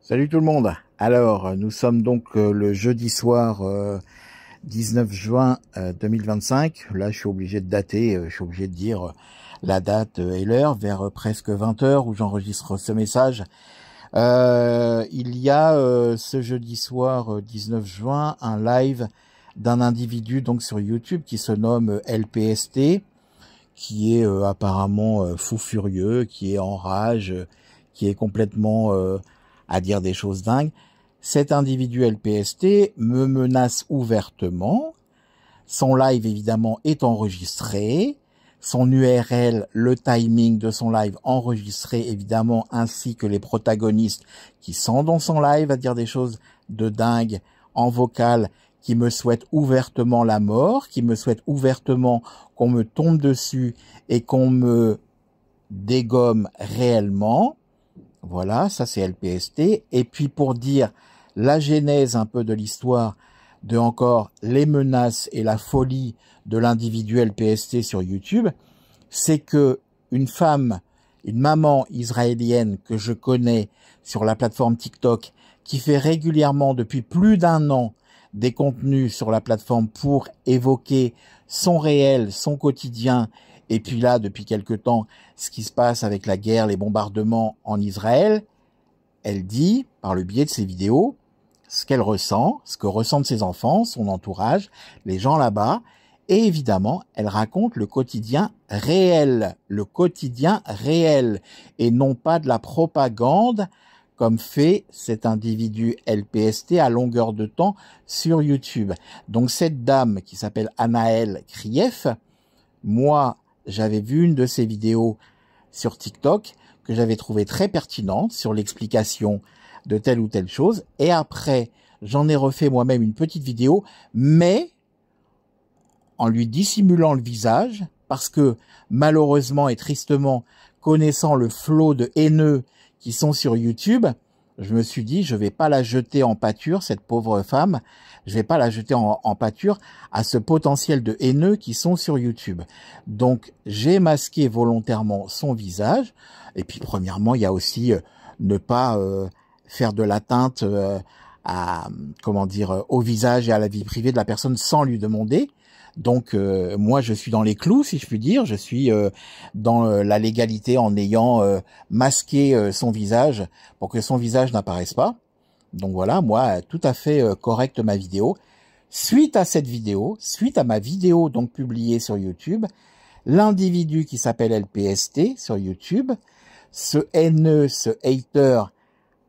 Salut tout le monde. Alors, nous sommes donc le jeudi soir 19 juin 2025. Là, je suis obligé de dater, je suis obligé de dire la date et l'heure, vers presque 20 heures où j'enregistre ce message. Il y a ce jeudi soir 19 juin un live d'un individu donc sur YouTube qui se nomme LPST, qui est apparemment fou furieux, qui est en rage, qui est complètement à dire des choses dingues. Cet individu LPST me menace ouvertement. Son live, évidemment, est enregistré. Son URL, le timing de son live enregistré, évidemment, ainsi que les protagonistes qui sont dans son live à dire des choses de dingue en vocal, qui me souhaitent ouvertement la mort, qui me souhaitent ouvertement qu'on me tombe dessus et qu'on me dégomme réellement. Voilà, ça c'est LPST. Et puis pour dire la genèse un peu de l'histoire de encore les menaces et la folie de l'individu LPST sur YouTube, c'est que une femme, une maman israélienne que je connais sur la plateforme TikTok, qui fait régulièrement depuis plus d'1 an des contenus sur la plateforme pour évoquer son réel, son quotidien, et puis là, depuis quelque temps, ce qui se passe avec la guerre, les bombardements en Israël, elle dit, par le biais de ses vidéos, ce qu'elle ressent, ce que ressentent ses enfants, son entourage, les gens là-bas, et évidemment, elle raconte le quotidien réel, et non pas de la propagande, comme fait cet individu LPST à longueur de temps sur YouTube. Donc cette dame qui s'appelle Anaël Krief, moi, j'avais vu une de ses vidéos sur TikTok que j'avais trouvé très pertinente sur l'explication de telle ou telle chose. Et après, j'en ai refait moi-même une petite vidéo, mais en lui dissimulant le visage, parce que malheureusement et tristement, connaissant le flot de haineux qui sont sur YouTube, je me suis dit, je vais pas la jeter en pâture, cette pauvre femme, je vais pas la jeter en pâture à ce potentiel de haineux qui sont sur YouTube. Donc, j'ai masqué volontairement son visage. Et puis, premièrement, il y a aussi ne pas faire de l'atteinte à, comment dire, au visage et à la vie privée de la personne sans lui demander. Donc, moi, je suis dans les clous, si je puis dire. Je suis dans la légalité en ayant masqué son visage pour que son visage n'apparaisse pas. Donc voilà, moi, tout à fait correcte ma vidéo. Suite à cette vidéo, suite à ma vidéo donc publiée sur YouTube, l'individu qui s'appelle LPST sur YouTube, ce haineux, ce hater,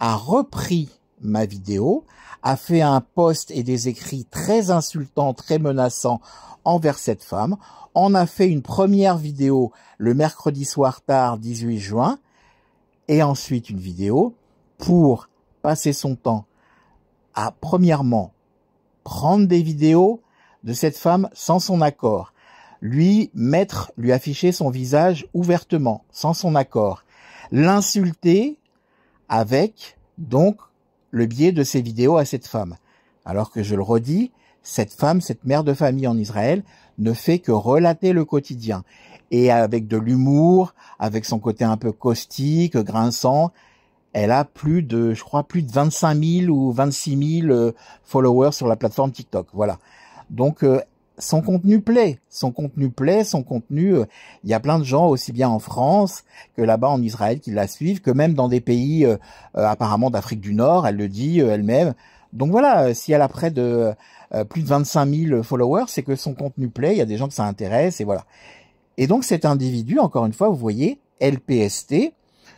a repris ma vidéo, a fait un post et des écrits très insultants, très menaçants envers cette femme, en a fait une première vidéo le mercredi soir tard, 18 juin, et ensuite une vidéo pour passer son temps à, premièrement, prendre des vidéos de cette femme sans son accord, lui afficher son visage ouvertement, sans son accord, l'insulter avec, donc, le biais de ses vidéos à cette femme. Alors que je le redis, cette femme, cette mère de famille en Israël, ne fait que relater le quotidien. Et avec de l'humour, avec son côté un peu caustique, grinçant, elle a je crois, plus de 25 000 ou 26 000 followers sur la plateforme TikTok. Voilà. Donc, son contenu plaît. Il y a plein de gens, aussi bien en France que là-bas en Israël, qui la suivent, que même dans des pays apparemment d'Afrique du Nord, elle le dit elle-même. Donc voilà, si elle a près de plus de 25 000 followers, c'est que son contenu plaît, il y a des gens que ça intéresse, et voilà. Et donc cet individu, encore une fois, vous voyez, LPST,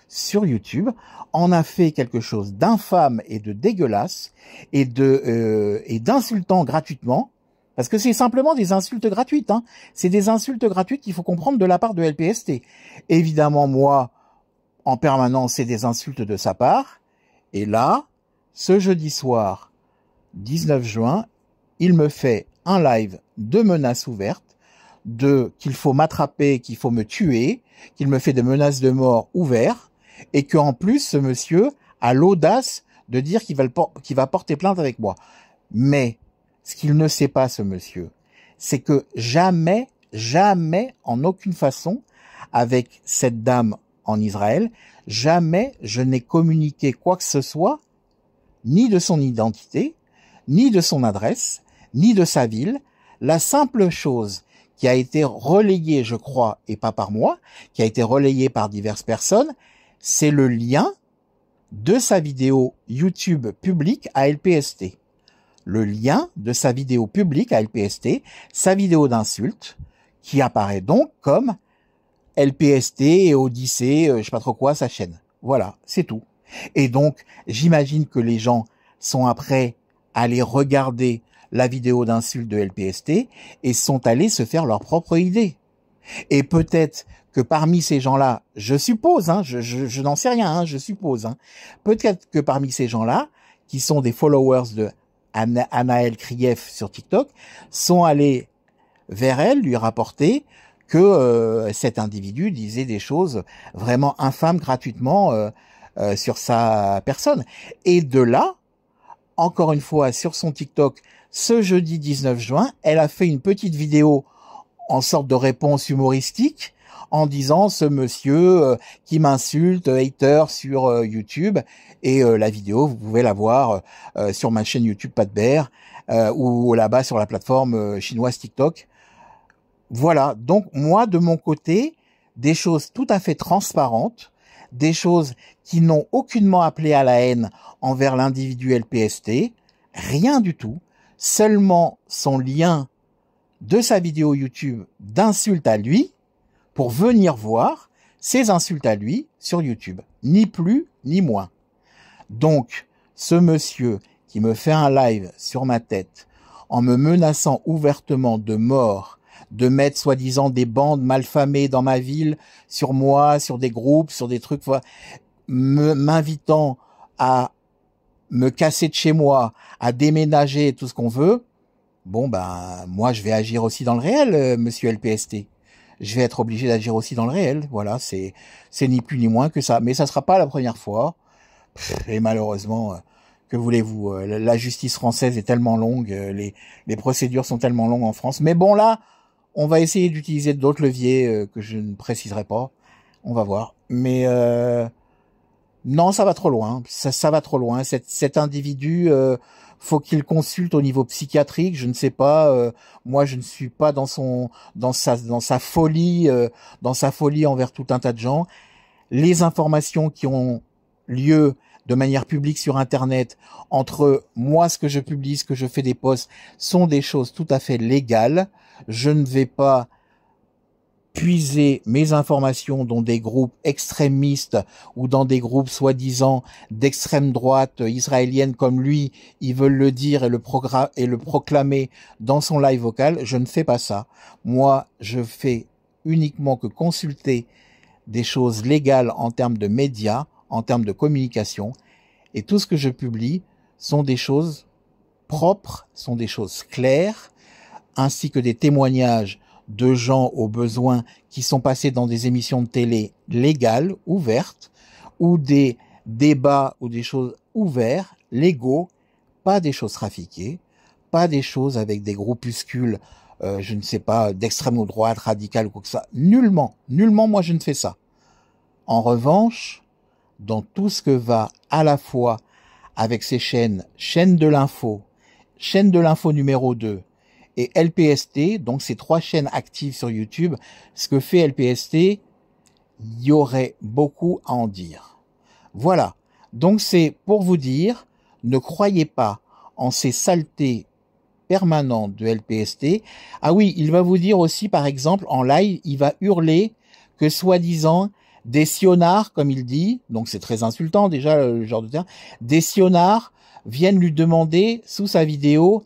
sur YouTube, en a fait quelque chose d'infâme et de dégueulasse et d'insultant gratuitement, parce que c'est simplement des insultes gratuites, hein. C'est des insultes gratuites qu'il faut comprendre de la part de LPST. Évidemment, moi, en permanence, c'est des insultes de sa part. Et là, ce jeudi soir, 19 juin, il me fait un live de menaces ouvertes, qu'il faut m'attraper, qu'il faut me tuer, qu'il me fait des menaces de mort ouvertes, et qu'en plus, ce monsieur a l'audace de dire qu'il va porter plainte avec moi. Mais, ce qu'il ne sait pas, ce monsieur, c'est que jamais, en aucune façon, avec cette dame en Israël, jamais je n'ai communiqué quoi que ce soit ni de son identité, ni de son adresse, ni de sa ville. La simple chose qui a été relayée, je crois, et pas par moi, qui a été relayée par diverses personnes, c'est le lien de sa vidéo YouTube publique à LPST. Le lien de sa vidéo publique à LPST, sa vidéo d'insulte, qui apparaît donc comme LPST et Odyssée, je sais pas trop quoi, sa chaîne. Voilà, c'est tout. Et donc, j'imagine que les gens sont après allés regarder la vidéo d'insulte de LPST et sont allés se faire leur propre idée. Et peut-être que parmi ces gens-là, je suppose, hein, je n'en sais rien, hein, je suppose, hein, peut-être que parmi ces gens-là, qui sont des followers de Anaël Krief sur TikTok, sont allés vers elle, lui rapporter que cet individu disait des choses vraiment infâmes gratuitement sur sa personne. Et de là, encore une fois, sur son TikTok, ce jeudi 19 juin, elle a fait une petite vidéo en sorte de réponse humoristique en disant ce monsieur qui m'insulte, hater sur YouTube, et la vidéo, vous pouvez la voir sur ma chaîne YouTube Pat Bear ou là-bas sur la plateforme chinoise TikTok. Voilà, donc moi de mon côté, des choses tout à fait transparentes, des choses qui n'ont aucunement appelé à la haine envers l'individu LPST, rien du tout, seulement son lien de sa vidéo YouTube d'insultes à lui pour venir voir ses insultes à lui sur YouTube, ni plus ni moins. Donc, ce monsieur qui me fait un live sur ma tête en me menaçant ouvertement de mort, de mettre soi-disant des bandes malfamées dans ma ville, sur moi, sur des groupes, sur des trucs, m'invitant à me casser de chez moi, à déménager, tout ce qu'on veut, bon ben moi je vais agir aussi dans le réel, monsieur LPST. Je vais être obligé d'agir aussi dans le réel, voilà, c'est ni plus ni moins que ça. Mais ça sera pas la première fois. Et malheureusement, que voulez-vous, la justice française est tellement longue, les procédures sont tellement longues en France. Mais bon là, on va essayer d'utiliser d'autres leviers que je ne préciserai pas. On va voir. Mais non, ça va trop loin. Ça va trop loin. Cet individu, faut qu'il consulte au niveau psychiatrique. Je ne sais pas. Moi, je ne suis pas dans sa folie envers tout un tas de gens. Les informations qui ont lieu de manière publique sur Internet entre moi, ce que je publie, ce que je fais des posts, sont des choses tout à fait légales. Je ne vais pas puiser mes informations dans des groupes extrémistes ou dans des groupes soi-disant d'extrême droite israélienne comme lui, ils veulent le dire et le proclamer dans son live vocal. Je ne fais pas ça. Moi, je fais uniquement que consulter des choses légales en termes de médias, en termes de communication, et tout ce que je publie sont des choses propres, sont des choses claires, ainsi que des témoignages de gens au besoin qui sont passés dans des émissions de télé légales, ouvertes, ou des débats ou des choses ouvertes, légaux, pas des choses trafiquées, pas des choses avec des groupuscules, je ne sais pas, d'extrême ou droite, radicale ou quoi que ça. Nullement, moi je ne fais ça. En revanche, dans tout ce que va à la fois avec ces chaîne de l'info numéro 2, et LPST, donc ces 3 chaînes actives sur YouTube, ce que fait LPST, il y aurait beaucoup à en dire. Voilà, donc c'est pour vous dire, ne croyez pas en ces saletés permanentes de LPST. Ah oui, il va vous dire aussi, par exemple, en live, il va hurler que soi-disant, des sionards, comme il dit, donc c'est très insultant déjà le genre de terme, des sionards viennent lui demander sous sa vidéo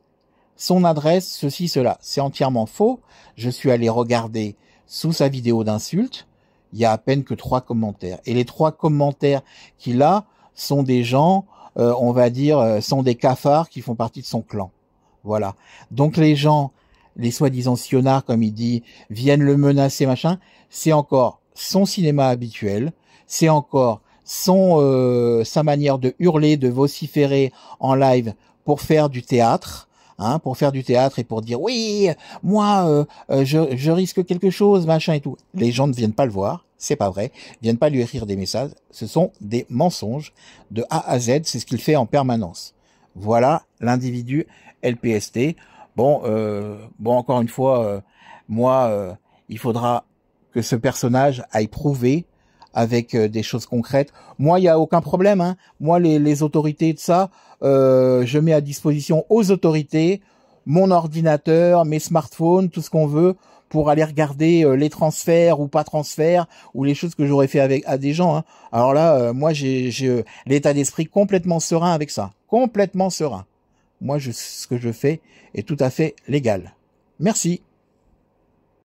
son adresse, ceci, cela. C'est entièrement faux. Je suis allé regarder sous sa vidéo d'insulte, il y a à peine que 3 commentaires. Et les 3 commentaires qu'il a sont des gens, on va dire, sont des cafards qui font partie de son clan. Voilà. Donc les gens, les soi-disant sionards, comme il dit, viennent le menacer, machin, c'est encore son cinéma habituel, c'est encore sa manière de hurler, de vociférer en live pour faire du théâtre, pour faire du théâtre et pour dire oui, moi je risque quelque chose, machin et tout. Les gens ne viennent pas le voir, c'est pas vrai. Ils viennent pas lui écrire des messages. Ce sont des mensonges de A à Z. C'est ce qu'il fait en permanence. Voilà l'individu LPST. Bon, encore une fois, il faudra que ce personnage aille prouver avec des choses concrètes. Moi, il y a aucun problème. Hein. Moi, les autorités de ça, je mets à disposition aux autorités mon ordinateur, mes smartphones, tout ce qu'on veut pour aller regarder les transferts ou pas transferts ou les choses que j'aurais fait avec à des gens. Hein. Alors là, moi, j'ai l'état d'esprit complètement serein avec ça, complètement serein. Moi, ce que je fais est tout à fait légal. Merci.